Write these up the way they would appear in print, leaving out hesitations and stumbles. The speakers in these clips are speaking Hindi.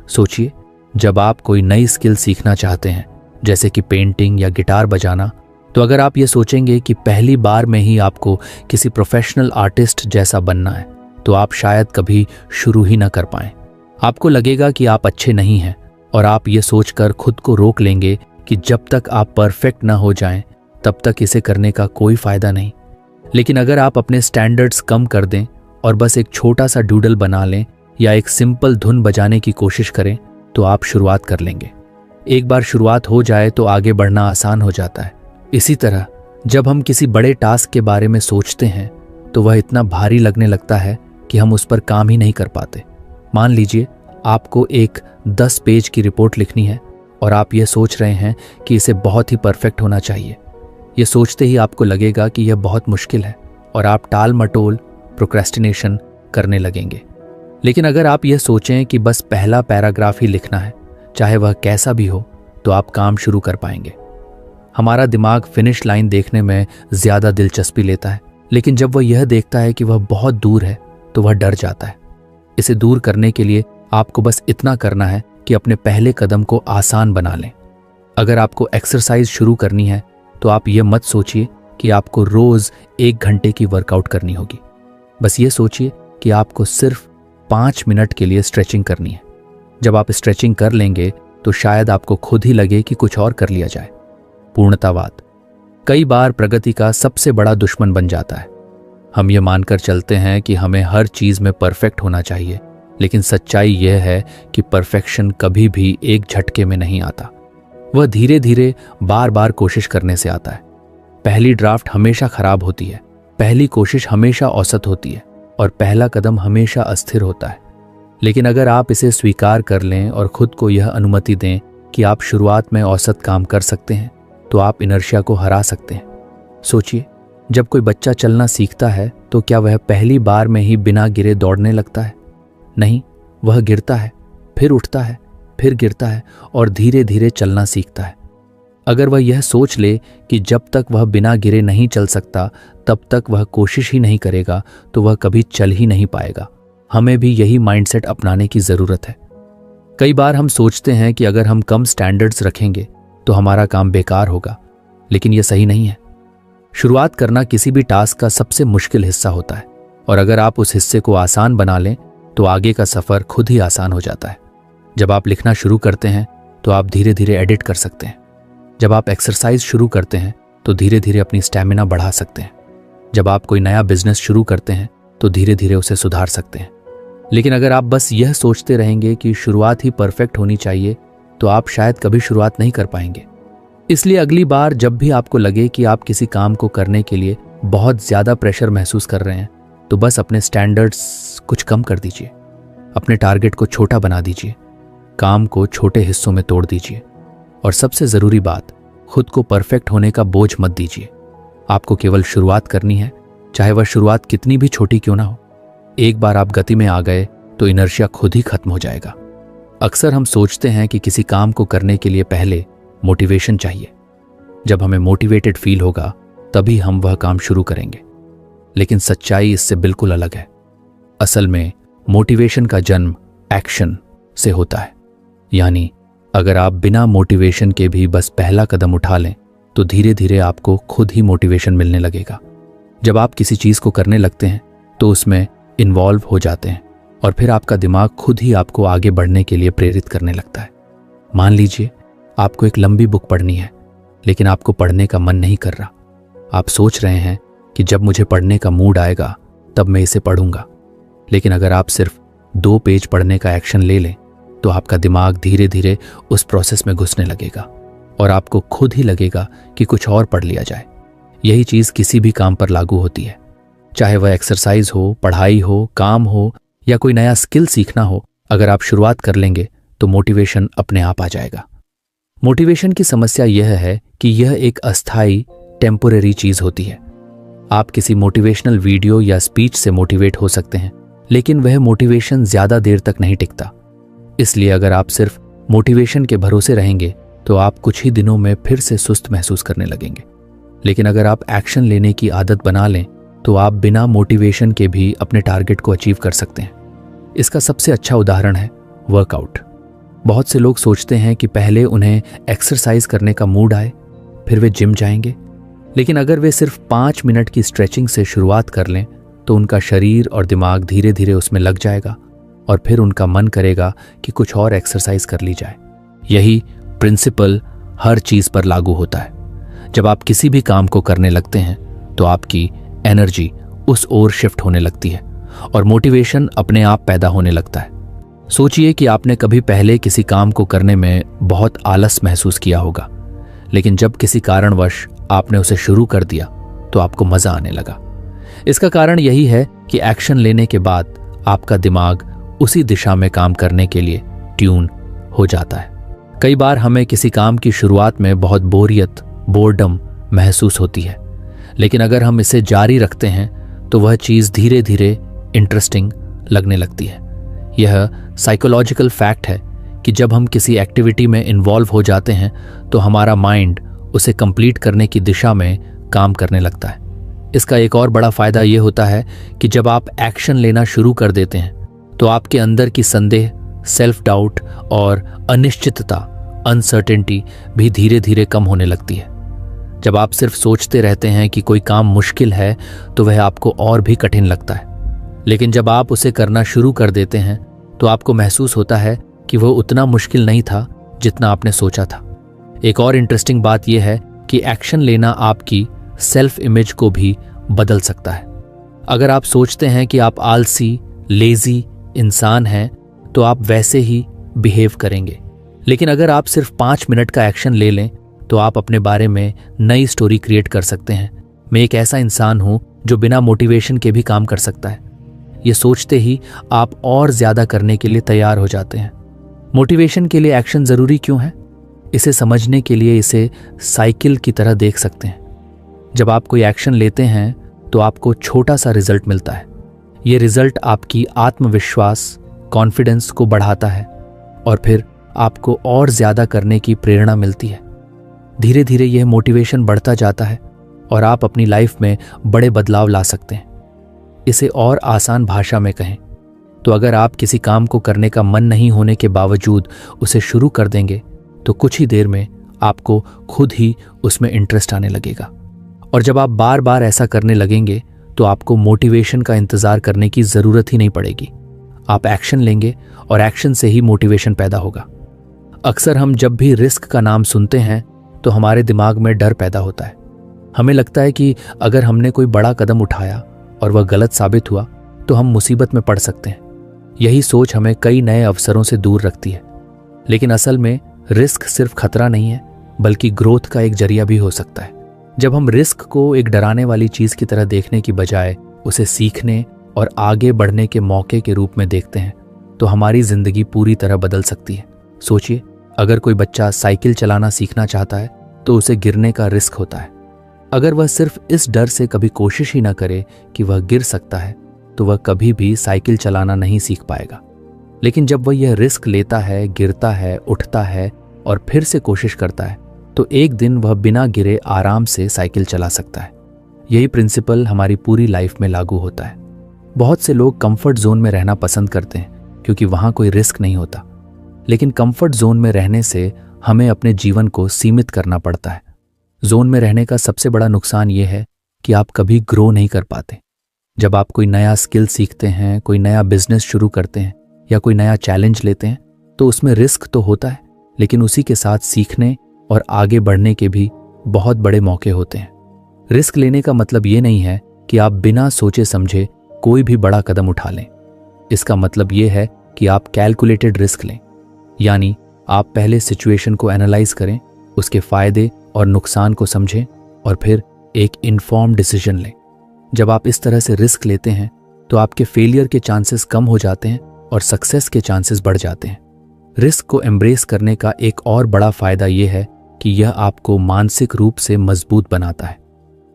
सोचिए, जब आप कोई नई स्किल सीखना चाहते हैं, जैसे कि पेंटिंग या गिटार बजाना, तो अगर आप ये सोचेंगे कि पहली बार में ही आपको किसी प्रोफेशनल आर्टिस्ट जैसा बनना है, तो आप शायद कभी शुरू ही ना कर पाएं। आपको लगेगा कि आप अच्छे नहीं हैं और आप ये सोचकर खुद को रोक लेंगे कि जब तक आप परफेक्ट ना हो जाएं, तब तक इसे करने का कोई फायदा नहीं। लेकिन अगर आप अपने स्टैंडर्ड्स कम कर दें और बस एक छोटा सा डूडल बना लें या एक सिंपल धुन बजाने की कोशिश करें, तो आप शुरुआत कर लेंगे। एक बार शुरुआत हो जाए तो आगे बढ़ना आसान हो जाता है। इसी तरह जब हम किसी बड़े टास्क के बारे में सोचते हैं तो वह इतना भारी लगने लगता है कि हम उस पर काम ही नहीं कर पाते। मान लीजिए आपको एक 10 पेज की रिपोर्ट लिखनी है और आप ये सोच रहे हैं कि इसे बहुत ही परफेक्ट होना चाहिए। ये सोचते ही आपको लगेगा कि यह बहुत मुश्किल है और आप टाल मटोल, प्रोक्रेस्टिनेशन करने लगेंगे। लेकिन अगर आप यह सोचें कि बस पहला पैराग्राफ ही लिखना है, चाहे वह कैसा भी हो, तो आप काम शुरू कर पाएंगे। हमारा दिमाग फिनिश लाइन देखने में ज्यादा दिलचस्पी लेता है, लेकिन जब वह यह देखता है कि वह बहुत दूर है तो वह डर जाता है। इसे दूर करने के लिए आपको बस इतना करना है कि अपने पहले कदम को आसान बना लें। अगर आपको एक्सरसाइज शुरू करनी है तो आप ये मत सोचिए कि आपको रोज 1 घंटे की वर्कआउट करनी होगी। बस ये सोचिए कि आपको सिर्फ 5 मिनट के लिए स्ट्रेचिंग करनी है। जब आप स्ट्रेचिंग कर लेंगे तो शायद आपको खुद ही लगे कि कुछ और कर लिया जाए। पूर्णतावाद कई बार प्रगति का सबसे बड़ा दुश्मन बन जाता है। हम ये मानकर चलते हैं कि हमें हर चीज में परफेक्ट होना चाहिए, लेकिन सच्चाई यह है कि परफेक्शन कभी भी एक झटके में नहीं आता। वह धीरे धीरे बार बार कोशिश करने से आता है। पहली ड्राफ्ट हमेशा खराब होती है, पहली कोशिश हमेशा औसत होती है और पहला कदम हमेशा अस्थिर होता है। लेकिन अगर आप इसे स्वीकार कर लें और खुद को यह अनुमति दें कि आप शुरुआत में औसत काम कर सकते हैं, तो आप इनर्शिया को हरा सकते हैं। सोचिए, जब कोई बच्चा चलना सीखता है तो क्या वह पहली बार में ही बिना गिरे दौड़ने लगता है? नहीं, वह गिरता है, फिर उठता है, फिर गिरता है और धीरे धीरे चलना सीखता है। अगर वह यह सोच ले कि जब तक वह बिना गिरे नहीं चल सकता तब तक वह कोशिश ही नहीं करेगा, तो वह कभी चल ही नहीं पाएगा। हमें भी यही माइंडसेट अपनाने की जरूरत है। कई बार हम सोचते हैं कि अगर हम कम स्टैंडर्ड्स रखेंगे तो हमारा काम बेकार होगा, लेकिन यह सही नहीं है। शुरुआत करना किसी भी टास्क का सबसे मुश्किल हिस्सा होता है और अगर आप उस हिस्से को आसान बना लें तो आगे का सफर खुद ही आसान हो जाता है। जब आप लिखना शुरू करते हैं तो आप धीरे धीरे एडिट कर सकते हैं। जब आप एक्सरसाइज शुरू करते हैं तो धीरे धीरे अपनी स्टैमिना बढ़ा सकते हैं। जब आप कोई नया बिजनेस शुरू करते हैं तो धीरे धीरे उसे सुधार सकते हैं। लेकिन अगर आप बस यह सोचते रहेंगे कि शुरुआत ही परफेक्ट होनी चाहिए, तो आप शायद कभी शुरुआत नहीं कर पाएंगे। इसलिए अगली बार जब भी आपको लगे कि आप किसी काम को करने के लिए बहुत ज्यादा प्रेशर महसूस कर रहे हैं, तो बस अपने स्टैंडर्ड्स कुछ कम कर दीजिए। अपने टारगेट को छोटा बना दीजिए, काम को छोटे हिस्सों में तोड़ दीजिए और सबसे जरूरी बात, खुद को परफेक्ट होने का बोझ मत दीजिए। आपको केवल शुरुआत करनी है, चाहे वह शुरुआत कितनी भी छोटी क्यों ना हो। एक बार आप गति में आ गए तो इनर्शिया खुद ही खत्म हो जाएगा। अक्सर हम सोचते हैं कि किसी काम को करने के लिए पहले मोटिवेशन चाहिए। जब हमें मोटिवेटेड फील होगा तभी हम वह काम शुरू करेंगे, लेकिन सच्चाई इससे बिल्कुल अलग है। असल में मोटिवेशन का जन्म एक्शन से होता है। यानी अगर आप बिना मोटिवेशन के भी बस पहला कदम उठा लें तो धीरे धीरे आपको खुद ही मोटिवेशन मिलने लगेगा। जब आप किसी चीज को करने लगते हैं तो उसमें इन्वॉल्व हो जाते हैं और फिर आपका दिमाग खुद ही आपको आगे बढ़ने के लिए प्रेरित करने लगता है। मान लीजिए आपको एक लंबी बुक पढ़नी है, लेकिन आपको पढ़ने का मन नहीं कर रहा। आप सोच रहे हैं कि जब मुझे पढ़ने का मूड आएगा तब मैं इसे पढ़ूंगा। लेकिन अगर आप सिर्फ 2 पेज पढ़ने का एक्शन ले लें तो आपका दिमाग धीरे धीरे उस प्रोसेस में घुसने लगेगा और आपको खुद ही लगेगा कि कुछ और पढ़ लिया जाए। यही चीज किसी भी काम पर लागू होती है, चाहे वह एक्सरसाइज हो, पढ़ाई हो, काम हो या कोई नया स्किल सीखना हो। अगर आप शुरुआत कर लेंगे तो मोटिवेशन अपने आप आ जाएगा। मोटिवेशन की समस्या यह है कि यह एक अस्थायी टेम्पोरेरी चीज होती है। आप किसी मोटिवेशनल वीडियो या स्पीच से मोटिवेट हो सकते हैं, लेकिन वह मोटिवेशन ज्यादा देर तक नहीं टिकता। इसलिए अगर आप सिर्फ मोटिवेशन के भरोसे रहेंगे तो आप कुछ ही दिनों में फिर से सुस्त महसूस करने लगेंगे। लेकिन अगर आप एक्शन लेने की आदत बना लें तो आप बिना मोटिवेशन के भी अपने टारगेट को अचीव कर सकते हैं। इसका सबसे अच्छा उदाहरण है वर्कआउट। बहुत से लोग सोचते हैं कि पहले उन्हें एक्सरसाइज करने का मूड आए, फिर वे जिम जाएंगे। लेकिन अगर वे सिर्फ 5 मिनट की स्ट्रेचिंग से शुरुआत कर लें तो उनका शरीर और दिमाग धीरे धीरे उसमें लग जाएगा और फिर उनका मन करेगा कि कुछ और एक्सरसाइज कर ली जाए। यही प्रिंसिपल हर चीज पर लागू होता है। जब आप किसी भी काम को करने लगते हैं तो आपकी एनर्जी उस ओर शिफ्ट होने लगती है और मोटिवेशन अपने आप पैदा होने लगता है। सोचिए कि आपने कभी पहले किसी काम को करने में बहुत आलस महसूस किया होगा, लेकिन जब किसी कारणवश आपने उसे शुरू कर दिया तो आपको मजा आने लगा। इसका कारण यही है कि एक्शन लेने के बाद आपका दिमाग उसी दिशा में काम करने के लिए ट्यून हो जाता है। कई बार हमें किसी काम की शुरुआत में बहुत बोर्डम महसूस होती है, लेकिन अगर हम इसे जारी रखते हैं तो वह चीज धीरे धीरे इंटरेस्टिंग लगने लगती है। यह साइकोलॉजिकल फैक्ट है कि जब हम किसी एक्टिविटी में इन्वॉल्व हो जाते हैं तो हमारा माइंड उसे कंप्लीट करने की दिशा में काम करने लगता है। इसका एक और बड़ा फायदा यह होता है कि जब आप एक्शन लेना शुरू कर देते हैं तो आपके अंदर की संदेह, सेल्फ डाउट और अनिश्चितता, अनसर्टेनिटी भी धीरे धीरे कम होने लगती है। जब आप सिर्फ सोचते रहते हैं कि कोई काम मुश्किल है तो वह आपको और भी कठिन लगता है, लेकिन जब आप उसे करना शुरू कर देते हैं तो आपको महसूस होता है कि वह उतना मुश्किल नहीं था जितना आपने सोचा था। एक और इंटरेस्टिंग बात यह है कि एक्शन लेना आपकी सेल्फ इमेज को भी बदल सकता है। अगर आप सोचते हैं कि आप आलसी, लेजी इंसान हैं तो आप वैसे ही बिहेव करेंगे, लेकिन अगर आप सिर्फ 5 मिनट का एक्शन ले लें तो आप अपने बारे में नई स्टोरी क्रिएट कर सकते हैं। मैं एक ऐसा इंसान हूं जो बिना मोटिवेशन के भी काम कर सकता है। ये सोचते ही आप और ज्यादा करने के लिए तैयार हो जाते हैं। मोटिवेशन के लिए एक्शन जरूरी क्यों है? इसे समझने के लिए इसे साइकिल की तरह देख सकते हैं। जब आप कोई एक्शन लेते हैं तो आपको छोटा सा रिजल्ट मिलता है। ये रिजल्ट आपकी आत्मविश्वास, कॉन्फिडेंस को बढ़ाता है और फिर आपको और ज्यादा करने की प्रेरणा मिलती है। धीरे धीरे यह मोटिवेशन बढ़ता जाता है और आप अपनी लाइफ में बड़े बदलाव ला सकते हैं। इसे और आसान भाषा में कहें तो अगर आप किसी काम को करने का मन नहीं होने के बावजूद उसे शुरू कर देंगे तो कुछ ही देर में आपको खुद ही उसमें इंटरेस्ट आने लगेगा। और जब आप बार बार ऐसा करने लगेंगे तो आपको मोटिवेशन का इंतजार करने की जरूरत ही नहीं पड़ेगी। आप एक्शन लेंगे और एक्शन से ही मोटिवेशन पैदा होगा। अक्सर हम जब भी रिस्क का नाम सुनते हैं तो हमारे दिमाग में डर पैदा होता है। हमें लगता है कि अगर हमने कोई बड़ा कदम उठाया और वह गलत साबित हुआ तो हम मुसीबत में पड़ सकते हैं। यही सोच हमें कई नए अवसरों से दूर रखती है। लेकिन असल में रिस्क सिर्फ खतरा नहीं है, बल्कि ग्रोथ का एक जरिया भी हो सकता है। जब हम रिस्क को एक डराने वाली चीज की तरह देखने की बजाय उसे सीखने और आगे बढ़ने के मौके के रूप में देखते हैं तो हमारी जिंदगी पूरी तरह बदल सकती है। सोचिए, अगर कोई बच्चा साइकिल चलाना सीखना चाहता है तो उसे गिरने का रिस्क होता है। अगर वह सिर्फ इस डर से कभी कोशिश ही ना करे कि वह गिर सकता है तो वह कभी भी साइकिल चलाना नहीं सीख पाएगा। लेकिन जब वह यह रिस्क लेता है, गिरता है, उठता है और फिर से कोशिश करता है तो एक दिन वह बिना गिरे आराम से साइकिल चला सकता है। यही प्रिंसिपल हमारी पूरी लाइफ में लागू होता है। बहुत से लोग कंफर्ट जोन में रहना पसंद करते हैं क्योंकि वहां कोई रिस्क नहीं होता, लेकिन कंफर्ट जोन में रहने से हमें अपने जीवन को सीमित करना पड़ता है। जोन में रहने का सबसे बड़ा नुकसान यह है कि आप कभी ग्रो नहीं कर पाते। जब आप कोई नया स्किल सीखते हैं, कोई नया बिजनेस शुरू करते हैं या कोई नया चैलेंज लेते हैं तो उसमें रिस्क तो होता है, लेकिन उसी के साथ सीखने और आगे बढ़ने के भी बहुत बड़े मौके होते हैं। रिस्क लेने का मतलब ये नहीं है कि आप बिना सोचे समझे कोई भी बड़ा कदम उठा लें। इसका मतलब ये है कि आप कैलकुलेटेड रिस्क लें, यानी आप पहले सिचुएशन को एनालाइज करें, उसके फायदे और नुकसान को समझें और फिर एक इन्फॉर्म्ड डिसीजन लें। जब आप इस तरह से रिस्क लेते हैं तो आपके फेलियर के चांसेस कम हो जाते हैं और सक्सेस के चांसेस बढ़ जाते हैं। रिस्क को एम्ब्रेस करने का एक और बड़ा फायदा यह है कि यह आपको मानसिक रूप से मजबूत बनाता है।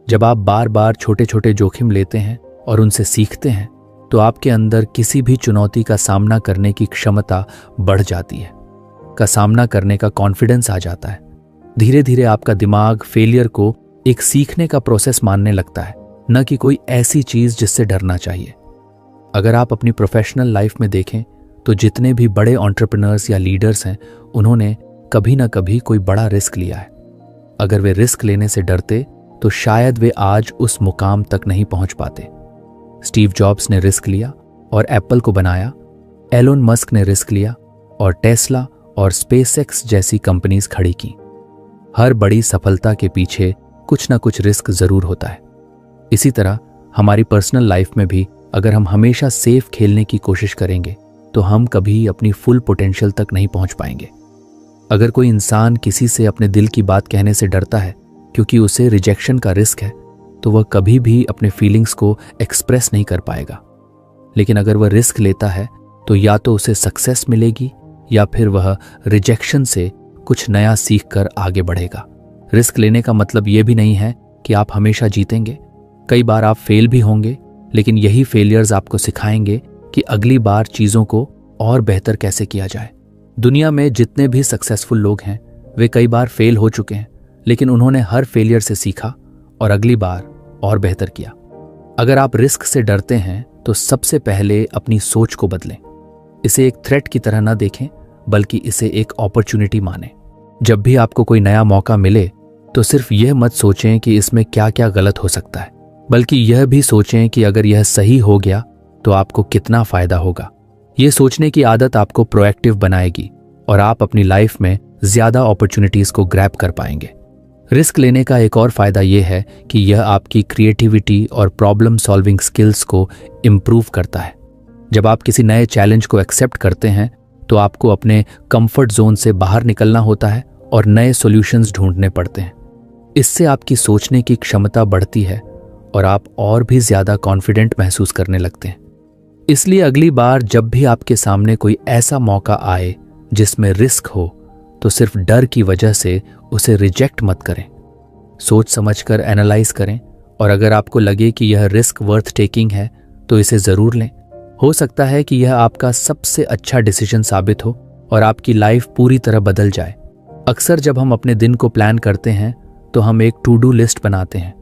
जब आप बार बार छोटे छोटे जोखिम लेते हैं और उनसे सीखते हैं तो आपके अंदर किसी भी चुनौती का सामना करने की क्षमता बढ़ जाती है, का सामना करने का कॉन्फिडेंस आ जाता है। धीरे धीरे आपका दिमाग फेलियर को एक सीखने का प्रोसेस मानने लगता है, न कि कोई ऐसी चीज जिससे डरना चाहिए। अगर आप अपनी प्रोफेशनल लाइफ में देखें तो जितने भी बड़े एंटरप्रेन्योर्स या लीडर्स हैं, उन्होंने कभी ना कभी कोई बड़ा रिस्क लिया है। अगर वे रिस्क लेने से डरते तो शायद वे आज उस मुकाम तक नहीं पहुंच पाते। स्टीव जॉब्स ने रिस्क लिया और एप्पल को बनाया। एलोन मस्क ने रिस्क लिया और टेस्ला और स्पेसएक्स जैसी कंपनीज खड़ी की। हर बड़ी सफलता के पीछे कुछ ना कुछ रिस्क जरूर होता है। इसी तरह हमारी पर्सनल लाइफ में भी अगर हम हमेशा सेफ खेलने की कोशिश करेंगे तो हम कभी अपनी फुल पोटेंशियल तक नहीं पहुंच पाएंगे। अगर कोई इंसान किसी से अपने दिल की बात कहने से डरता है क्योंकि उसे रिजेक्शन का रिस्क है, तो वह कभी भी अपने फीलिंग्स को एक्सप्रेस नहीं कर पाएगा। लेकिन अगर वह रिस्क लेता है तो या तो उसे सक्सेस मिलेगी या फिर वह रिजेक्शन से कुछ नया सीख कर आगे बढ़ेगा। रिस्क लेने का मतलब यह भी नहीं है कि आप हमेशा जीतेंगे। कई बार आप फेल भी होंगे, लेकिन यही फेलियर्स आपको सिखाएंगे कि अगली बार चीज़ों को और बेहतर कैसे किया जाए। दुनिया में जितने भी सक्सेसफुल लोग हैं वे कई बार फेल हो चुके हैं, लेकिन उन्होंने हर फेलियर से सीखा और अगली बार और बेहतर किया। अगर आप रिस्क से डरते हैं तो सबसे पहले अपनी सोच को बदलें। इसे एक थ्रेट की तरह न देखें, बल्कि इसे एक अपॉर्चुनिटी मानें। जब भी आपको कोई नया मौका मिले तो सिर्फ यह मत सोचें कि इसमें क्या क्या गलत हो सकता है, बल्कि यह भी सोचें कि अगर यह सही हो गया तो आपको कितना फायदा होगा। यह सोचने की आदत आपको प्रोएक्टिव बनाएगी और आप अपनी लाइफ में ज्यादा अपॉर्चुनिटीज को ग्रैब कर पाएंगे। रिस्क लेने का एक और फायदा यह है कि यह आपकी क्रिएटिविटी और प्रॉब्लम सॉल्विंग स्किल्स को इम्प्रूव करता है। जब आप किसी नए चैलेंज को एक्सेप्ट करते हैं तो आपको अपने कंफर्ट जोन से बाहर निकलना होता है और नए सॉल्यूशंस ढूंढने पड़ते हैं। इससे आपकी सोचने की क्षमता बढ़ती है और आप और भी ज्यादा कॉन्फिडेंट महसूस करने लगते हैं। इसलिए अगली बार जब भी आपके सामने कोई ऐसा मौका आए जिसमें रिस्क हो, तो सिर्फ डर की वजह से उसे रिजेक्ट मत करें। सोच समझकर एनालाइज करें और अगर आपको लगे कि यह रिस्क वर्थ टेकिंग है तो इसे जरूर लें। हो सकता है कि यह आपका सबसे अच्छा डिसीजन साबित हो और आपकी लाइफ पूरी तरह बदल जाए। अक्सर जब हम अपने दिन को प्लान करते हैं तो हम एक टू डू लिस्ट बनाते हैं।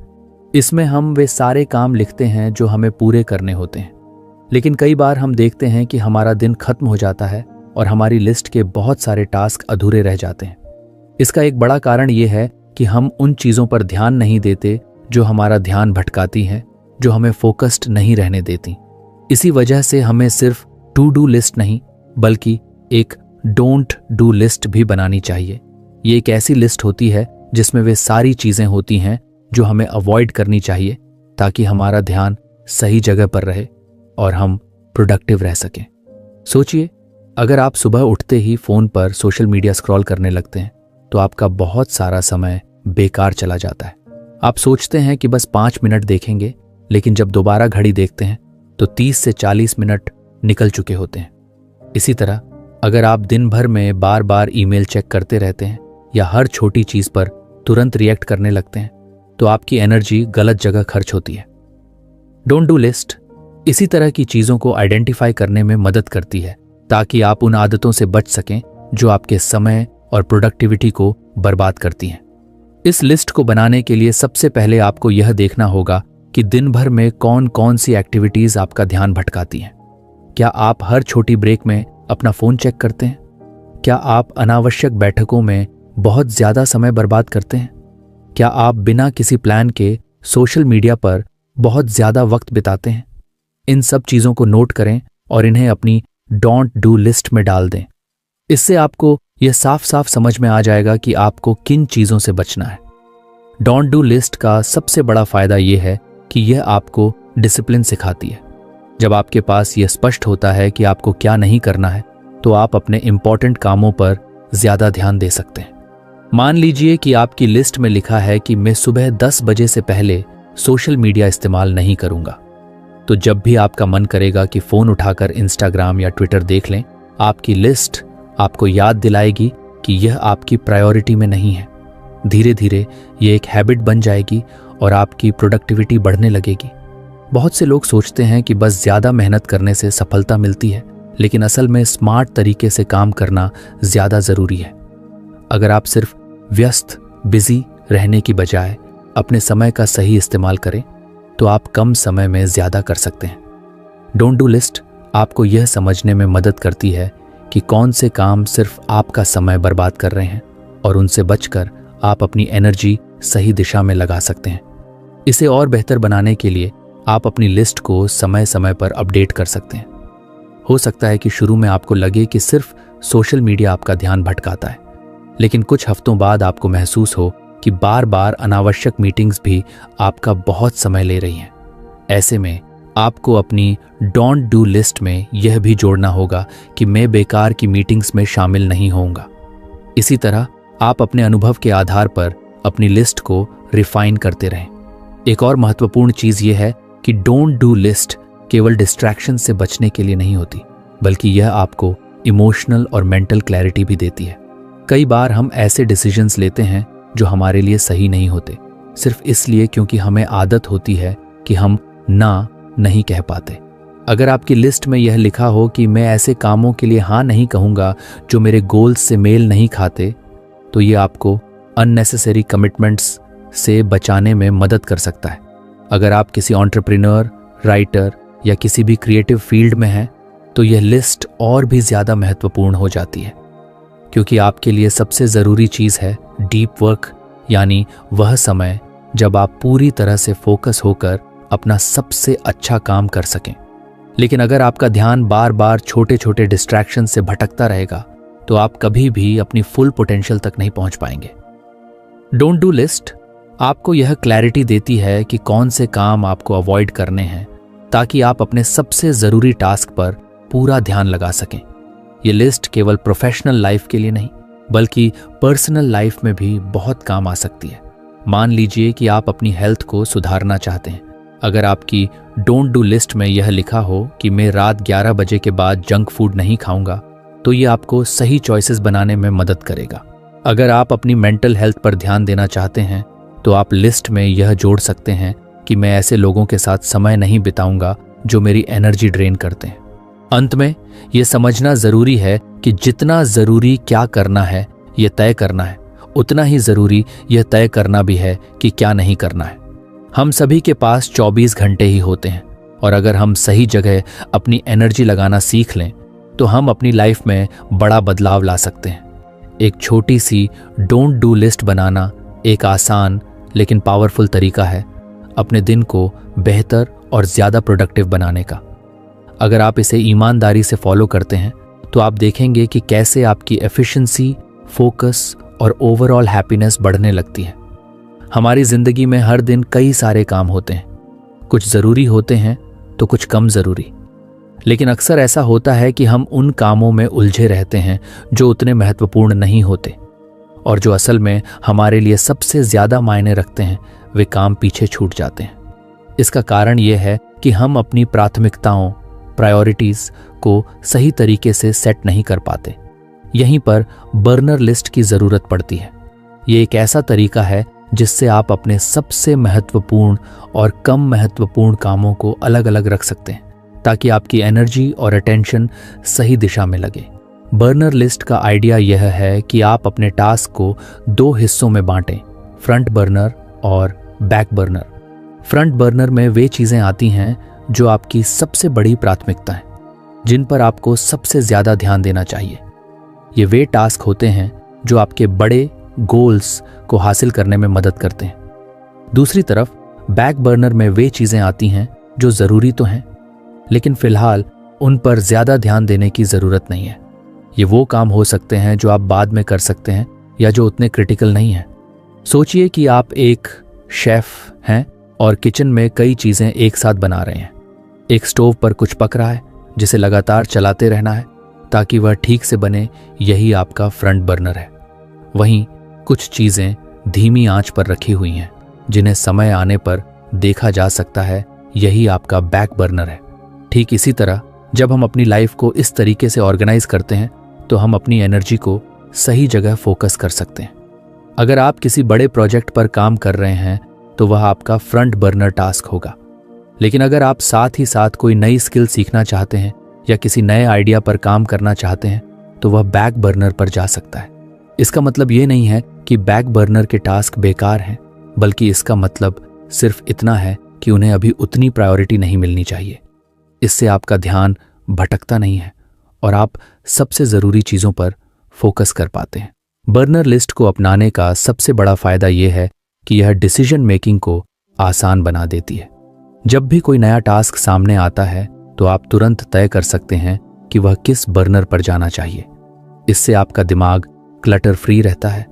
इसमें हम वे सारे काम लिखते हैं जो हमें पूरे करने होते हैं। लेकिन कई बार हम देखते हैं कि हमारा दिन खत्म हो जाता है और हमारी लिस्ट के बहुत सारे टास्क अधूरे रह जाते हैं। इसका एक बड़ा कारण यह है कि हम उन चीज़ों पर ध्यान नहीं देते जो हमारा ध्यान भटकाती हैं, जो हमें फोकस्ड नहीं रहने देती। इसी वजह से हमें सिर्फ टू डू लिस्ट नहीं बल्कि एक डोंट डू लिस्ट भी बनानी चाहिए। ये एक ऐसी लिस्ट होती है जिसमें वे सारी चीज़ें होती हैं जो हमें अवॉइड करनी चाहिए ताकि हमारा ध्यान सही जगह पर रहे और हम प्रोडक्टिव रह सकें। सोचिए, अगर आप सुबह उठते ही फ़ोन पर सोशल मीडिया स्क्रॉल करने लगते हैं तो आपका बहुत सारा समय बेकार चला जाता है। आप सोचते हैं कि बस 5 मिनट देखेंगे, लेकिन जब दोबारा घड़ी देखते हैं तो 30 से 40 मिनट निकल चुके होते हैं। इसी तरह अगर आप दिन भर में बार बार ईमेल चेक करते रहते हैं या हर छोटी चीज़ पर तुरंत रिएक्ट करने लगते हैं तो आपकी एनर्जी गलत जगह खर्च होती है। डोंट डू लिस्ट इसी तरह की चीज़ों को आइडेंटिफाई करने में मदद करती है ताकि आप उन आदतों से बच सकें जो आपके समय और प्रोडक्टिविटी को बर्बाद करती हैं। इस लिस्ट को बनाने के लिए सबसे पहले आपको यह देखना होगा कि दिन भर में कौन कौन सी एक्टिविटीज आपका ध्यान भटकाती हैं। क्या आप हर छोटी ब्रेक में अपना फोन चेक करते हैं? क्या आप अनावश्यक बैठकों में बहुत ज्यादा समय बर्बाद करते हैं? क्या आप बिना किसी प्लान के सोशल मीडिया पर बहुत ज्यादा वक्त बिताते हैं? इन सब चीजों को नोट करें और इन्हें अपनी डोंट डू लिस्ट में डाल दें। इससे आपको यह साफ साफ समझ में आ जाएगा कि आपको किन चीजों से बचना है। डोंट डू लिस्ट का सबसे बड़ा फायदा यह है कि यह आपको डिसिप्लिन सिखाती है। जब आपके पास यह स्पष्ट होता है कि आपको क्या नहीं करना है तो आप अपने इंपॉर्टेंट कामों पर ज्यादा ध्यान दे सकते हैं। मान लीजिए कि आपकी लिस्ट में लिखा है कि मैं सुबह 10 बजे से पहले सोशल मीडिया इस्तेमाल नहीं करूंगा, तो जब भी आपका मन करेगा कि फोन उठाकर इंस्टाग्राम या ट्विटर देख लें, आपकी लिस्ट आपको याद दिलाएगी कि यह आपकी प्रायोरिटी में नहीं है। धीरे धीरे यह एक हैबिट बन जाएगी और आपकी प्रोडक्टिविटी बढ़ने लगेगी। बहुत से लोग सोचते हैं कि बस ज्यादा मेहनत करने से सफलता मिलती है, लेकिन असल में स्मार्ट तरीके से काम करना ज्यादा जरूरी है। अगर आप सिर्फ व्यस्त बिजी रहने की बजाय अपने समय का सही इस्तेमाल करें तो आप कम समय में ज्यादा कर सकते हैं। डोंट डू लिस्ट आपको यह समझने में मदद करती है कि कौन से काम सिर्फ आपका समय बर्बाद कर रहे हैं और उनसे बचकर आप अपनी एनर्जी सही दिशा में लगा सकते हैं। इसे और बेहतर बनाने के लिए आप अपनी लिस्ट को समय समय पर अपडेट कर सकते हैं। हो सकता है कि शुरू में आपको लगे कि सिर्फ सोशल मीडिया आपका ध्यान भटकाता है, लेकिन कुछ हफ्तों बाद आपको महसूस हो कि बार बार अनावश्यक मीटिंग्स भी आपका बहुत समय ले रही हैं। ऐसे में आपको अपनी डोंट डू लिस्ट में यह भी जोड़ना होगा कि मैं बेकार की मीटिंग्स में शामिल नहीं होऊंगा। इसी तरह आप अपने अनुभव के आधार पर अपनी लिस्ट को रिफाइन करते रहें। एक और महत्वपूर्ण चीज यह है कि डोंट डू लिस्ट केवल डिस्ट्रैक्शन से बचने के लिए नहीं होती, बल्कि यह आपको इमोशनल और मेंटल क्लैरिटी भी देती है। कई बार हम ऐसे डिसीजंस लेते हैं जो हमारे लिए सही नहीं होते, सिर्फ इसलिए क्योंकि हमें आदत होती है कि हम ना नहीं कह पाते। अगर आपकी लिस्ट में यह लिखा हो कि मैं ऐसे कामों के लिए हाँ नहीं कहूँगा जो मेरे गोल्स से मेल नहीं खाते, तो ये आपको अननेसेसरी कमिटमेंट्स से बचाने में मदद कर सकता है। अगर आप किसी एंटरप्रेन्योर, राइटर या किसी भी क्रिएटिव फील्ड में हैं, तो यह लिस्ट और भी ज़्यादा महत्वपूर्ण हो जाती है, क्योंकि आपके लिए सबसे ज़रूरी चीज़ है डीप वर्क, यानी वह समय जब आप पूरी तरह से फोकस होकर अपना सबसे अच्छा काम कर सकें। लेकिन अगर आपका ध्यान बार बार छोटे छोटे डिस्ट्रैक्शन से भटकता रहेगा, तो आप कभी भी अपनी फुल पोटेंशियल तक नहीं पहुंच पाएंगे। डोंट डू लिस्ट आपको यह क्लैरिटी देती है कि कौन से काम आपको अवॉइड करने हैं, ताकि आप अपने सबसे ज़रूरी टास्क पर पूरा ध्यान लगा सकें। ये लिस्ट केवल प्रोफेशनल लाइफ के लिए नहीं, बल्कि पर्सनल लाइफ में भी बहुत काम आ सकती है। मान लीजिए कि आप अपनी हेल्थ को सुधारना चाहते हैं। अगर आपकी डोंट डू लिस्ट में यह लिखा हो कि मैं रात 11 बजे के बाद जंक फूड नहीं खाऊंगा, तो ये आपको सही चॉइसेस बनाने में मदद करेगा। अगर आप अपनी मेंटल हेल्थ पर ध्यान देना चाहते हैं, तो आप लिस्ट में यह जोड़ सकते हैं कि मैं ऐसे लोगों के साथ समय नहीं बिताऊंगा जो मेरी एनर्जी ड्रेन करते हैं। अंत में यह समझना जरूरी है कि जितना जरूरी क्या करना है यह तय करना है, उतना ही जरूरी यह तय करना भी है कि क्या नहीं करना है। हम सभी के पास 24 घंटे ही होते हैं, और अगर हम सही जगह अपनी एनर्जी लगाना सीख लें, तो हम अपनी लाइफ में बड़ा बदलाव ला सकते हैं। एक छोटी सी डोंट डू लिस्ट बनाना एक आसान लेकिन पावरफुल तरीका है अपने दिन को बेहतर और ज़्यादा प्रोडक्टिव बनाने का। अगर आप इसे ईमानदारी से फॉलो करते हैं, तो आप देखेंगे कि कैसे आपकी एफिशिएंसी, फोकस और ओवरऑल हैप्पीनेस बढ़ने लगती है। हमारी ज़िंदगी में हर दिन कई सारे काम होते हैं, कुछ ज़रूरी होते हैं तो कुछ कम ज़रूरी, लेकिन अक्सर ऐसा होता है कि हम उन कामों में उलझे रहते हैं जो उतने महत्वपूर्ण नहीं होते, और जो असल में हमारे लिए सबसे ज़्यादा मायने रखते हैं वे काम पीछे छूट जाते हैं। इसका कारण यह है कि हम अपनी प्राथमिकताओं, प्रायोरिटीज़ को सही तरीके से सेट नहीं कर पाते। यहीं पर बर्नर लिस्ट की ज़रूरत पड़ती है। ये एक ऐसा तरीका है जिससे आप अपने सबसे महत्वपूर्ण और कम महत्वपूर्ण कामों को अलग अलग रख सकते हैं, ताकि आपकी एनर्जी और अटेंशन सही दिशा में लगे। बर्नर लिस्ट का आइडिया यह है कि आप अपने टास्क को 2 हिस्सों में बांटें, फ्रंट बर्नर और बैक बर्नर। फ्रंट बर्नर में वे चीज़ें आती हैं जो आपकी सबसे बड़ी प्राथमिकता हैं, जिन पर आपको सबसे ज़्यादा ध्यान देना चाहिए। ये वे टास्क होते हैं जो आपके बड़े गोल्स को हासिल करने में मदद करते हैं। दूसरी तरफ बैक बर्नर में वे चीज़ें आती हैं जो ज़रूरी तो हैं, लेकिन फ़िलहाल उन पर ज़्यादा ध्यान देने की ज़रूरत नहीं है। ये वो काम हो सकते हैं जो आप बाद में कर सकते हैं या जो उतने क्रिटिकल नहीं हैं। सोचिए कि आप एक शेफ़ हैं और किचन में कई चीज़ें एक साथ बना रहे हैं। एक स्टोव पर कुछ पक रहा है जिसे लगातार चलाते रहना है ताकि वह ठीक से बने, यही आपका फ्रंट बर्नर है। वहीं कुछ चीज़ें धीमी आंच पर रखी हुई हैं जिन्हें समय आने पर देखा जा सकता है, यही आपका बैक बर्नर है। ठीक इसी तरह जब हम अपनी लाइफ को इस तरीके से ऑर्गेनाइज करते हैं, तो हम अपनी एनर्जी को सही जगह फोकस कर सकते हैं। अगर आप किसी बड़े प्रोजेक्ट पर काम कर रहे हैं, तो वह आपका फ्रंट बर्नर टास्क होगा। लेकिन अगर आप साथ ही साथ कोई नई स्किल सीखना चाहते हैं या किसी नए आइडिया पर काम करना चाहते हैं, तो वह बैक बर्नर पर जा सकता है। इसका मतलब ये नहीं है कि बैक बर्नर के टास्क बेकार हैं, बल्कि इसका मतलब सिर्फ इतना है कि उन्हें अभी उतनी प्रायोरिटी नहीं मिलनी चाहिए। इससे आपका ध्यान भटकता नहीं है और आप सबसे ज़रूरी चीज़ों पर फोकस कर पाते हैं। बर्नर लिस्ट को अपनाने का सबसे बड़ा फायदा यह है कि यह डिसीजन मेकिंग को आसान बना देती है। जब भी कोई नया टास्क सामने आता है तो आप तुरंत तय कर सकते हैं कि वह किस बर्नर पर जाना चाहिए। इससे आपका दिमाग क्लटर फ्री रहता है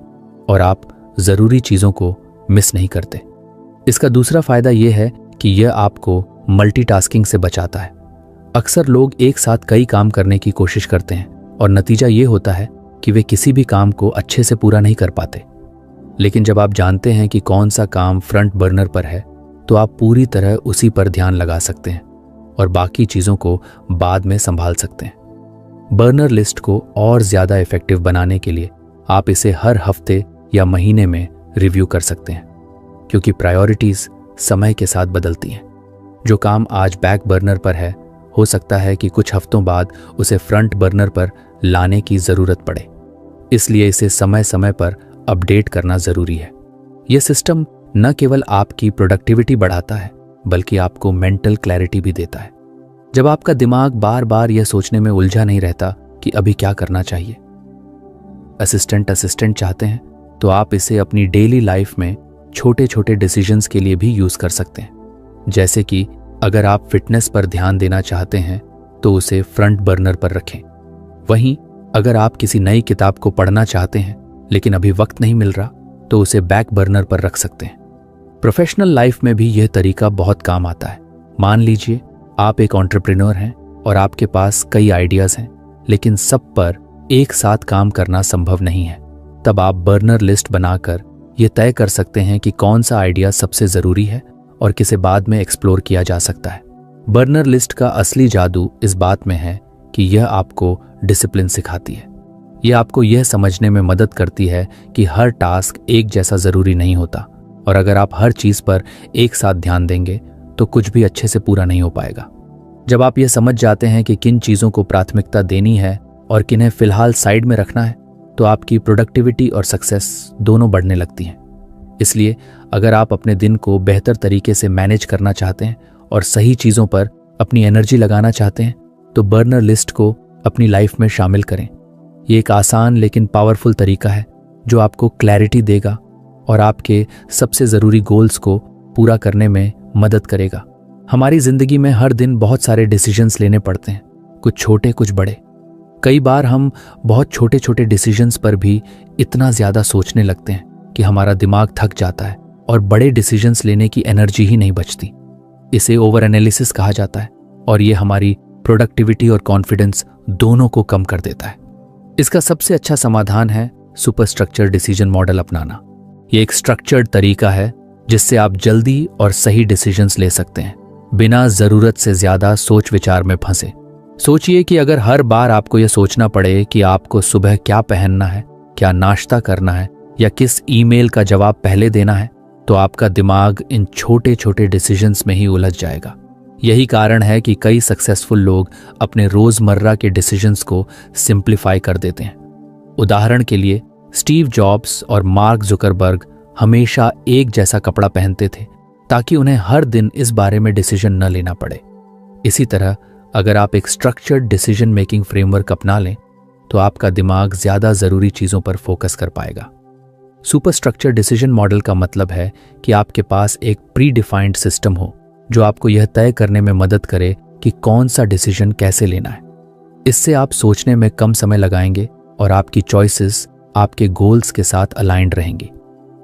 और आप ज़रूरी चीज़ों को मिस नहीं करते। इसका दूसरा फायदा यह है कि यह आपको मल्टीटास्किंग से बचाता है। अक्सर लोग एक साथ कई काम करने की कोशिश करते हैं और नतीजा ये होता है कि वे किसी भी काम को अच्छे से पूरा नहीं कर पाते। लेकिन जब आप जानते हैं कि कौन सा काम फ्रंट बर्नर पर है तो आप पूरी तरह उसी पर ध्यान लगा सकते हैं और बाकी चीज़ों को बाद में संभाल सकते हैं। बर्नर लिस्ट को और ज़्यादा इफेक्टिव बनाने के लिए आप इसे हर हफ्ते या महीने में रिव्यू कर सकते हैं, क्योंकि प्रायोरिटीज़ समय के साथ बदलती हैं। जो काम आज बैक बर्नर पर है हो सकता है कि कुछ हफ्तों बाद उसे फ्रंट बर्नर पर लाने की ज़रूरत पड़े, इसलिए इसे समय समय पर अपडेट करना ज़रूरी है। यह सिस्टम न केवल आपकी प्रोडक्टिविटी बढ़ाता है बल्कि आपको मेंटल क्लैरिटी भी देता है। जब आपका दिमाग बार बार यह सोचने में उलझा नहीं रहता कि अभी क्या करना चाहिए। असिस्टेंट चाहते हैं तो आप इसे अपनी डेली लाइफ में छोटे छोटे डिसीजंस के लिए भी यूज़ कर सकते हैं। जैसे कि अगर आप फिटनेस पर ध्यान देना चाहते हैं तो उसे फ्रंट बर्नर पर रखें। वहीं अगर आप किसी नई किताब को पढ़ना चाहते हैं लेकिन अभी वक्त नहीं मिल रहा तो उसे बैक बर्नर पर रख सकते हैं। प्रोफेशनल लाइफ में भी यह तरीका बहुत काम आता है। मान लीजिए आप एक एंटरप्रेन्योर हैं और आपके पास कई आइडियाज़ हैं, लेकिन सब पर एक साथ काम करना संभव नहीं है। तब आप बर्नर लिस्ट बनाकर यह तय कर सकते हैं कि कौन सा आइडिया सबसे ज़रूरी है और किसे बाद में एक्सप्लोर किया जा सकता है। बर्नर लिस्ट का असली जादू इस बात में है कि यह आपको डिसिप्लिन सिखाती है। यह आपको यह समझने में मदद करती है कि हर टास्क एक जैसा ज़रूरी नहीं होता और अगर आप हर चीज़ पर एक साथ ध्यान देंगे तो कुछ भी अच्छे से पूरा नहीं हो पाएगा। जब आप यह समझ जाते हैं कि किन चीज़ों को प्राथमिकता देनी है और किन्हें फिलहाल साइड में रखना है तो आपकी प्रोडक्टिविटी और सक्सेस दोनों बढ़ने लगती हैं। इसलिए अगर आप अपने दिन को बेहतर तरीके से मैनेज करना चाहते हैं और सही चीज़ों पर अपनी एनर्जी लगाना चाहते हैं तो बर्नर लिस्ट को अपनी लाइफ में शामिल करें। ये एक आसान लेकिन पावरफुल तरीका है जो आपको क्लैरिटी देगा और आपके सबसे ज़रूरी गोल्स को पूरा करने में मदद करेगा। हमारी ज़िंदगी में हर दिन बहुत सारे डिसीजंस लेने पड़ते हैं, कुछ छोटे कुछ बड़े। कई बार हम बहुत छोटे छोटे डिसीजंस पर भी इतना ज़्यादा सोचने लगते हैं कि हमारा दिमाग थक जाता है और बड़े डिसीजंस लेने की एनर्जी ही नहीं बचती। इसे ओवर एनालिसिस कहा जाता है और ये हमारी प्रोडक्टिविटी और कॉन्फिडेंस दोनों को कम कर देता है। इसका सबसे अच्छा समाधान है सुपर स्ट्रक्चर डिसीजन मॉडल अपनाना। ये एक स्ट्रक्चर्ड तरीका है जिससे आप जल्दी और सही डिसीजंस ले सकते हैं बिना ज़रूरत से ज़्यादा सोच विचार में फंसे। सोचिए कि अगर हर बार आपको यह सोचना पड़े कि आपको सुबह क्या पहनना है, क्या नाश्ता करना है या किस ईमेल का जवाब पहले देना है, तो आपका दिमाग इन छोटे छोटे डिसीजंस में ही उलझ जाएगा। यही कारण है कि कई सक्सेसफुल लोग अपने रोज़मर्रा के डिसीजंस को सिंप्लीफाई कर देते हैं। उदाहरण के लिए स्टीव जॉब्स और मार्क जुकरबर्ग हमेशा एक जैसा कपड़ा पहनते थे ताकि उन्हें हर दिन इस बारे में डिसीजन न लेना पड़े। इसी तरह अगर आप एक स्ट्रक्चर्ड डिसीजन मेकिंग फ्रेमवर्क अपना लें तो आपका दिमाग ज़्यादा ज़रूरी चीज़ों पर फोकस कर पाएगा। सुपर स्ट्रक्चर डिसीजन मॉडल का मतलब है कि आपके पास एक प्री डिफाइंड सिस्टम हो जो आपको यह तय करने में मदद करे कि कौन सा डिसीजन कैसे लेना है। इससे आप सोचने में कम समय लगाएंगे और आपकी चॉइसेस आपके गोल्स के साथ अलाइंड रहेंगी।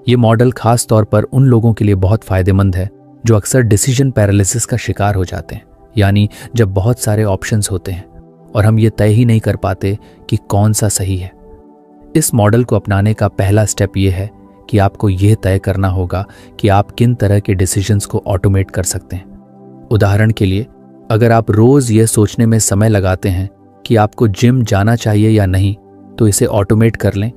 ये मॉडल खास तौर पर उन लोगों के लिए बहुत फायदेमंद है जो अक्सर डिसीजन पैरालिसिस का शिकार हो जाते हैं, यानी जब बहुत सारे ऑप्शंस होते हैं और हम ये तय ही नहीं कर पाते कि कौन सा सही है। इस मॉडल को अपनाने का पहला स्टेप ये है कि आपको यह तय करना होगा कि आप किन तरह के डिसीजंस को ऑटोमेट कर सकते हैं। उदाहरण के लिए अगर आप रोज़ यह सोचने में समय लगाते हैं कि आपको जिम जाना चाहिए या नहीं, तो इसे ऑटोमेट कर लें,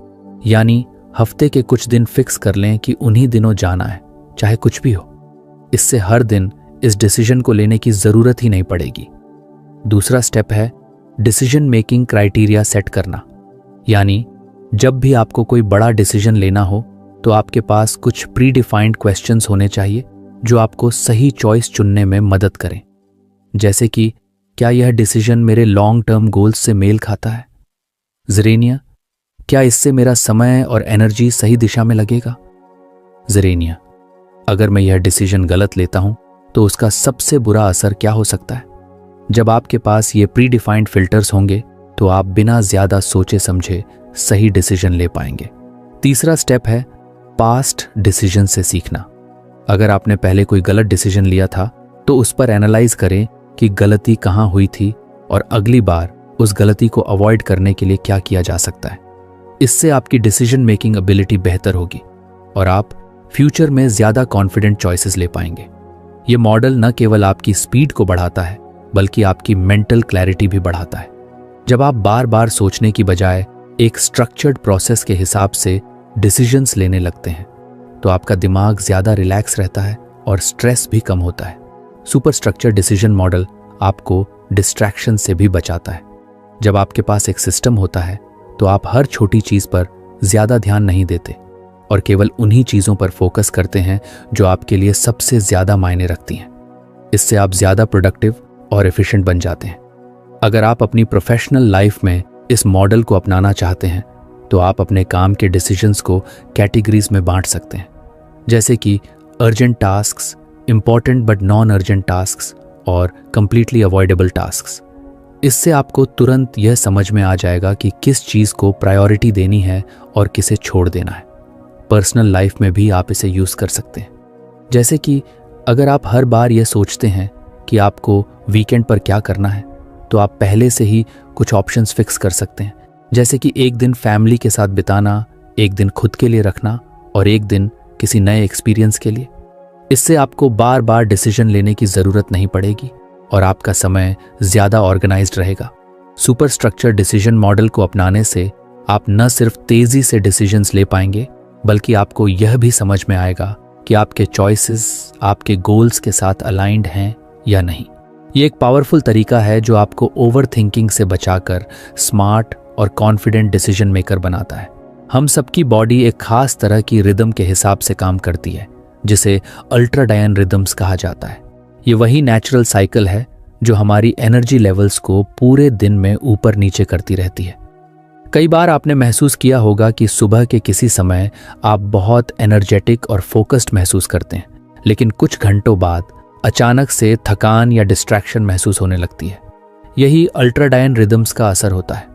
यानी हफ्ते के कुछ दिन फिक्स कर लें कि उन्हीं दिनों जाना है, चाहे कुछ भी हो। इससे हर दिन इस डिसीजन को लेने की ज़रूरत ही नहीं पड़ेगी। दूसरा स्टेप है डिसीजन मेकिंग क्राइटेरिया सेट करना, यानी जब भी आपको कोई बड़ा डिसीजन लेना हो तो आपके पास कुछ प्री डिफाइंड क्वेश्चंस होने चाहिए जो आपको सही चॉइस चुनने में मदद करें। जैसे कि क्या यह डिसीजन मेरे लॉन्ग टर्म गोल्स से मेल खाता है? ज़ेरेनिया, क्या इससे मेरा समय और एनर्जी सही दिशा में लगेगा? ज़ेरेनिया, अगर मैं यह डिसीजन गलत लेता हूं तो उसका सबसे बुरा असर क्या हो सकता है? जब आपके पास ये प्री डिफाइंड फिल्टर्स होंगे तो आप बिना ज्यादा सोचे समझे सही डिसीजन ले पाएंगे। तीसरा स्टेप है पास्ट डिसीजन से सीखना। अगर आपने पहले कोई गलत डिसीजन लिया था तो उस पर एनालाइज करें कि गलती कहां हुई थी और अगली बार उस गलती को अवॉइड करने के लिए क्या किया जा सकता है। इससे आपकी डिसीजन मेकिंग एबिलिटी बेहतर होगी और आप फ्यूचर में ज्यादा कॉन्फिडेंट चॉइसेस ले पाएंगे। ये मॉडल न केवल आपकी स्पीड को बढ़ाता है बल्कि आपकी मेंटल क्लैरिटी भी बढ़ाता है। जब आप बार बार सोचने की बजाय एक स्ट्रक्चर्ड प्रोसेस के हिसाब से डिसीजंस लेने लगते हैं तो आपका दिमाग ज्यादा रिलैक्स रहता है और स्ट्रेस भी कम होता है। सुपर स्ट्रक्चर्ड डिसीजन मॉडल आपको डिस्ट्रैक्शन से भी बचाता है। जब आपके पास एक सिस्टम होता है तो आप हर छोटी चीज पर ज्यादा ध्यान नहीं देते और केवल उन्हीं चीजों पर फोकस करते हैं जो आपके लिए सबसे ज्यादा मायने रखती हैं। इससे आप ज्यादा प्रोडक्टिव और एफिशिएंट बन जाते हैं। अगर आप अपनी प्रोफेशनल लाइफ में इस मॉडल को अपनाना चाहते हैं तो आप अपने काम के डिसीजंस को कैटेगरीज में बांट सकते हैं, जैसे कि urgent tasks, important but non urgent tasks और कंप्लीटली अवॉइडेबल टास्क्स। इससे आपको तुरंत यह समझ में आ जाएगा कि किस चीज को प्रायोरिटी देनी है और किसे छोड़ देना है। पर्सनल लाइफ में भी आप इसे यूज कर सकते हैं, जैसे कि अगर आप हर बार यह सोचते हैं कि आपको वीकेंड पर क्या करना है तो आप पहले से ही कुछ ऑप्शंस फिक्स कर सकते हैं, जैसे कि एक दिन फैमिली के साथ बिताना, एक दिन खुद के लिए रखना और एक दिन किसी नए एक्सपीरियंस के लिए। इससे आपको बार बार डिसीजन लेने की जरूरत नहीं पड़ेगी और आपका समय ज्यादा ऑर्गेनाइज्ड रहेगा। सुपर स्ट्रक्चर डिसीजन मॉडल को अपनाने से आप न सिर्फ तेजी से डिसीजंस ले पाएंगे बल्कि आपको यह भी समझ में आएगा कि आपके चॉइसेस आपके गोल्स के साथ अलाइंड हैं या नहीं। ये एक पावरफुल तरीका है जो आपको ओवर थिंकिंग से बचाकर स्मार्ट और कॉन्फिडेंट डिसीजन मेकर बनाता है। हम सबकी बॉडी एक खास तरह की रिदम के हिसाब से काम करती है जिसे अल्ट्राडायन रिदम्स कहा जाता है। ये वही नेचुरल साइकिल है जो हमारी एनर्जी लेवल्स को पूरे दिन में ऊपर नीचे करती रहती है। कई बार आपने महसूस किया होगा कि सुबह के किसी समय आप बहुत एनर्जेटिक और फोकस्ड महसूस करते हैं, लेकिन कुछ घंटों बाद अचानक से थकान या डिस्ट्रैक्शन महसूस होने लगती है। यही अल्ट्राडायन रिदम्स का असर होता है।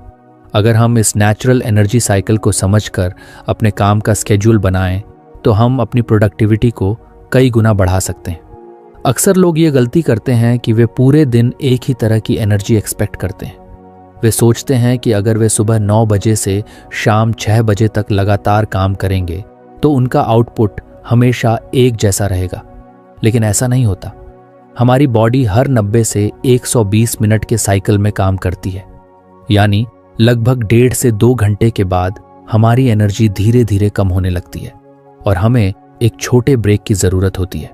अगर हम इस नेचुरल एनर्जी साइकिल को समझकर अपने काम का स्केड्यूल बनाएं तो हम अपनी प्रोडक्टिविटी को कई गुना बढ़ा सकते हैं। अक्सर लोग ये गलती करते हैं कि वे पूरे दिन एक ही तरह की एनर्जी एक्सपेक्ट करते हैं। वे सोचते हैं कि अगर वे सुबह 9 बजे से शाम 6 बजे तक लगातार काम करेंगे तो उनका आउटपुट हमेशा एक जैसा रहेगा, लेकिन ऐसा नहीं होता। हमारी बॉडी हर 90 से 120 मिनट के साइकिल में काम करती है, यानी लगभग 1.5 से 2 घंटे के बाद हमारी एनर्जी धीरे धीरे कम होने लगती है और हमें एक छोटे ब्रेक की जरूरत होती है।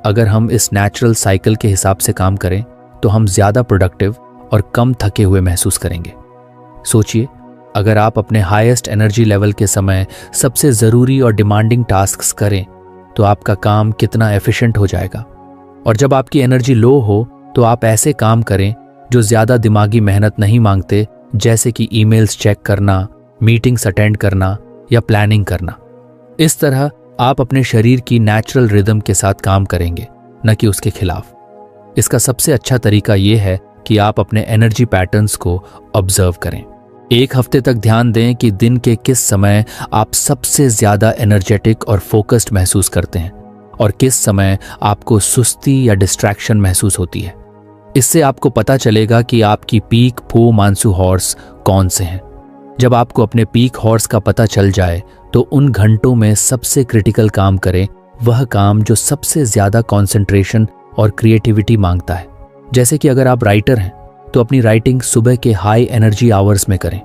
अगर हम इस नेचुरल साइकिल के हिसाब से काम करें तो हम ज्यादा प्रोडक्टिव और कम थके हुए महसूस करेंगे। सोचिए, अगर आप अपने हाईएस्ट एनर्जी लेवल के समय सबसे जरूरी और डिमांडिंग टास्क्स करें तो आपका काम कितना एफिशिएंट हो जाएगा। और जब आपकी एनर्जी लो हो तो आप ऐसे काम करें जो ज्यादा दिमागी मेहनत नहीं मांगते, जैसे कि ईमेल्स चेक करना, मीटिंग्स अटेंड करना या प्लानिंग करना। इस तरह आप अपने शरीर की नेचुरल रिदम के साथ काम करेंगे, न कि उसके खिलाफ। इसका सबसे अच्छा तरीका यह है कि आप अपने एनर्जी पैटर्न्स को ऑब्जर्व करें। एक हफ्ते तक ध्यान दें कि दिन के किस समय आप सबसे ज्यादा एनर्जेटिक और फोकस्ड महसूस करते हैं और किस समय आपको सुस्ती या डिस्ट्रैक्शन महसूस होती है। इससे आपको पता चलेगा कि आपकी पीक फो मानसू हॉर्स कौन से हैं। जब आपको अपने पीक हॉर्स का पता चल जाए तो उन घंटों में सबसे क्रिटिकल काम करें, वह काम जो सबसे ज्यादा कंसंट्रेशन और क्रिएटिविटी मांगता है। जैसे कि अगर आप राइटर हैं तो अपनी राइटिंग सुबह के हाई एनर्जी आवर्स में करें।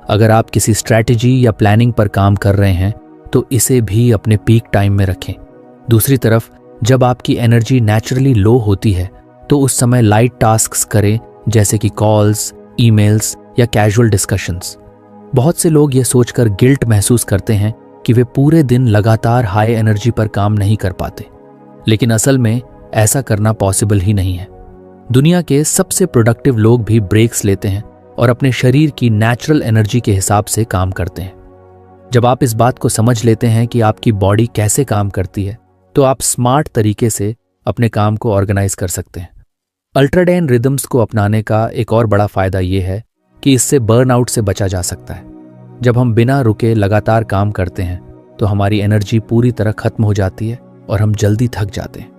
अगर आप किसी स्ट्रैटेजी या प्लानिंग पर काम कर रहे हैं तो इसे भी अपने पीक टाइम में रखें। दूसरी तरफ जब आपकी एनर्जी नेचुरली लो होती है तो उस समय लाइट टास्क्स करें, जैसे कि कॉल्स, ईमेल्स या कैजुअल डिस्कशंस। बहुत से लोग ये सोचकर गिल्ट महसूस करते हैं कि वे पूरे दिन लगातार हाई एनर्जी पर काम नहीं कर पाते, लेकिन असल में ऐसा करना पॉसिबल ही नहीं है। दुनिया के सबसे प्रोडक्टिव लोग भी ब्रेक्स लेते हैं और अपने शरीर की नेचुरल एनर्जी के हिसाब से काम करते हैं। जब आप इस बात को समझ लेते हैं कि आपकी बॉडी कैसे काम करती है, तो आप स्मार्ट तरीके से अपने काम को ऑर्गेनाइज कर सकते हैं। अल्ट्राडाइन रिदम्स को अपनाने का एक और बड़ा फायदा यह है कि इससे बर्नआउट से बचा जा सकता है। जब हम बिना रुके लगातार काम करते हैं तो हमारी एनर्जी पूरी तरह खत्म हो जाती है और हम जल्दी थक जाते हैं।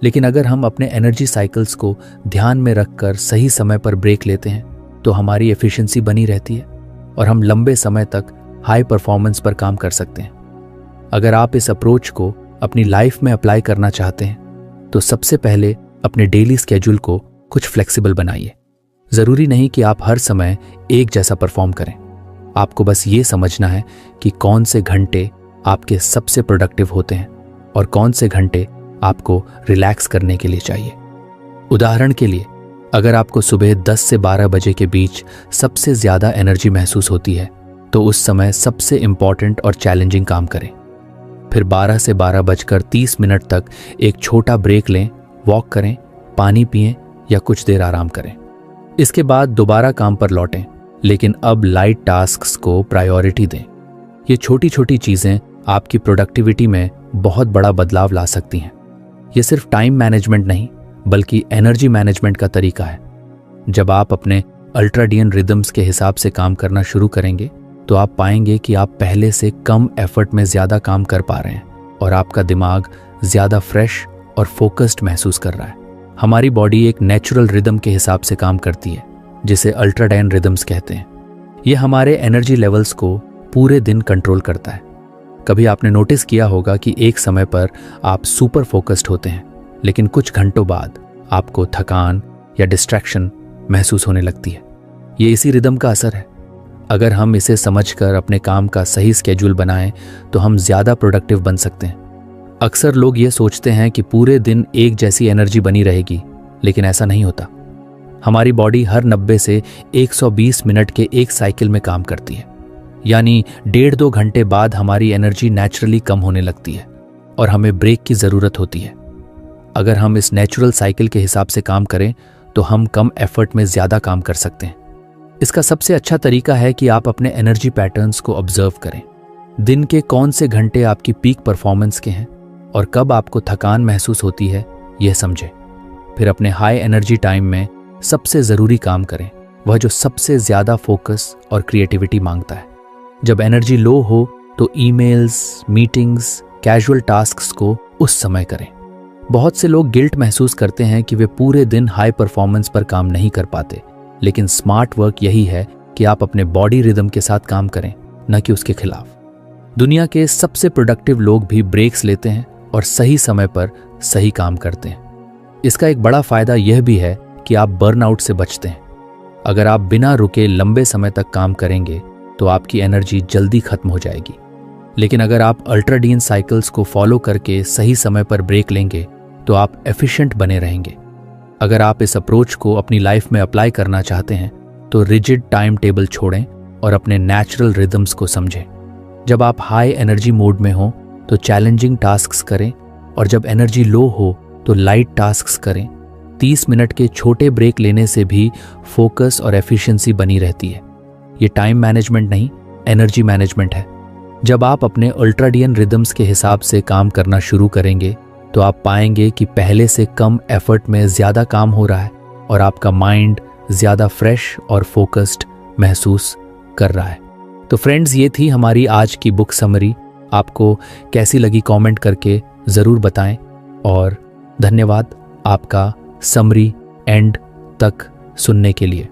लेकिन अगर हम अपने एनर्जी साइकिल्स को ध्यान में रखकर सही समय पर ब्रेक लेते हैं तो हमारी एफिशिएंसी बनी रहती है और हम लंबे समय तक हाई परफॉर्मेंस पर काम कर सकते हैं। अगर आप इस अप्रोच को अपनी लाइफ में अप्लाई करना चाहते हैं तो सबसे पहले अपने डेली स्केड्यूल को कुछ फ्लेक्सिबल बनाइए। जरूरी नहीं कि आप हर समय एक जैसा परफॉर्म करें। आपको बस ये समझना है कि कौन से घंटे आपके सबसे प्रोडक्टिव होते हैं और कौन से घंटे आपको रिलैक्स करने के लिए चाहिए। उदाहरण के लिए, अगर आपको सुबह 10 से 12 बजे के बीच सबसे ज्यादा एनर्जी महसूस होती है तो उस समय सबसे इंपॉर्टेंट और चैलेंजिंग काम करें। फिर 12 से 12:30 तक एक छोटा ब्रेक लें, वॉक करें, पानी पिएं या कुछ देर आराम करें। इसके बाद दोबारा काम पर लौटें, लेकिन अब लाइट टास्क्स को प्रायोरिटी दें। ये छोटी छोटी चीजें आपकी प्रोडक्टिविटी में बहुत बड़ा बदलाव ला सकती हैं। ये सिर्फ टाइम मैनेजमेंट नहीं बल्कि एनर्जी मैनेजमेंट का तरीका है। जब आप अपने अल्ट्राडियन रिदम्स के हिसाब से काम करना शुरू करेंगे तो आप पाएंगे कि आप पहले से कम एफर्ट में ज्यादा काम कर पा रहे हैं और आपका दिमाग ज्यादा फ्रेश और फोकस्ड महसूस कर रहा है। हमारी बॉडी एक नेचुरल रिदम के हिसाब से काम करती है जिसे अल्ट्राडाइन रिदम्स कहते हैं। यह हमारे एनर्जी लेवल्स को पूरे दिन कंट्रोल करता है। कभी आपने नोटिस किया होगा कि एक समय पर आप सुपर फोकस्ड होते हैं, लेकिन कुछ घंटों बाद आपको थकान या डिस्ट्रैक्शन महसूस होने लगती है। ये इसी रिदम का असर है। अगर हम इसे समझकर अपने काम का सही स्केड्यूल बनाएं तो हम ज्यादा प्रोडक्टिव बन सकते हैं। अक्सर लोग ये सोचते हैं कि पूरे दिन एक जैसी एनर्जी बनी रहेगी, लेकिन ऐसा नहीं होता। हमारी बॉडी हर 90 से 120 मिनट के एक साइकिल में काम करती है, यानी 1.5-2 घंटे बाद हमारी एनर्जी नेचुरली कम होने लगती है और हमें ब्रेक की जरूरत होती है। अगर हम इस नेचुरल साइकिल के हिसाब से काम करें तो हम कम एफर्ट में ज्यादा काम कर सकते हैं। इसका सबसे अच्छा तरीका है कि आप अपने एनर्जी पैटर्न्स को ऑब्जर्व करें। दिन के कौन से घंटे आपकी पीक परफॉर्मेंस के हैं और कब आपको थकान महसूस होती है, यह समझें। फिर अपने हाई एनर्जी टाइम में सबसे जरूरी काम करें, वह जो सबसे ज्यादा फोकस और क्रिएटिविटी मांगता है। जब एनर्जी लो हो तो ईमेल्स, मीटिंग्स, कैजुअल टास्क्स को उस समय करें। बहुत से लोग गिल्ट महसूस करते हैं कि वे पूरे दिन हाई परफॉर्मेंस पर काम नहीं कर पाते, लेकिन स्मार्ट वर्क यही है कि आप अपने बॉडी रिदम के साथ काम करें, न कि उसके खिलाफ। दुनिया के सबसे प्रोडक्टिव लोग भी ब्रेक्स लेते हैं और सही समय पर सही काम करते हैं। इसका एक बड़ा फायदा यह भी है कि आप बर्नआउट से बचते हैं। अगर आप बिना रुके लंबे समय तक काम करेंगे तो आपकी एनर्जी जल्दी खत्म हो जाएगी। लेकिन अगर आप अल्ट्राडाइन साइकिल्स को फॉलो करके सही समय पर ब्रेक लेंगे तो आप एफिशिएंट बने रहेंगे। अगर आप इस अप्रोच को अपनी लाइफ में अप्लाई करना चाहते हैं तो रिजिड टाइम टेबल छोड़ें और अपने नेचुरल रिदम्स को समझें। जब आप हाई एनर्जी मोड में हो तो चैलेंजिंग टास्क्स करें और जब एनर्जी लो हो तो लाइट टास्क्स करें। 30 मिनट के छोटे ब्रेक लेने से भी फोकस और एफिशिएंसी बनी रहती है। ये टाइम मैनेजमेंट नहीं, एनर्जी मैनेजमेंट है। जब आप अपने अल्ट्राडियन रिदम्स के हिसाब से काम करना शुरू करेंगे तो आप पाएंगे कि पहले से कम एफर्ट में ज्यादा काम हो रहा है और आपका माइंड ज्यादा फ्रेश और फोकस्ड महसूस कर रहा है। तो फ्रेंड्स, ये थी हमारी आज की बुक समरी। आपको कैसी लगी कमेंट करके जरूर बताएं और धन्यवाद आपका समरी एंड तक सुनने के लिए।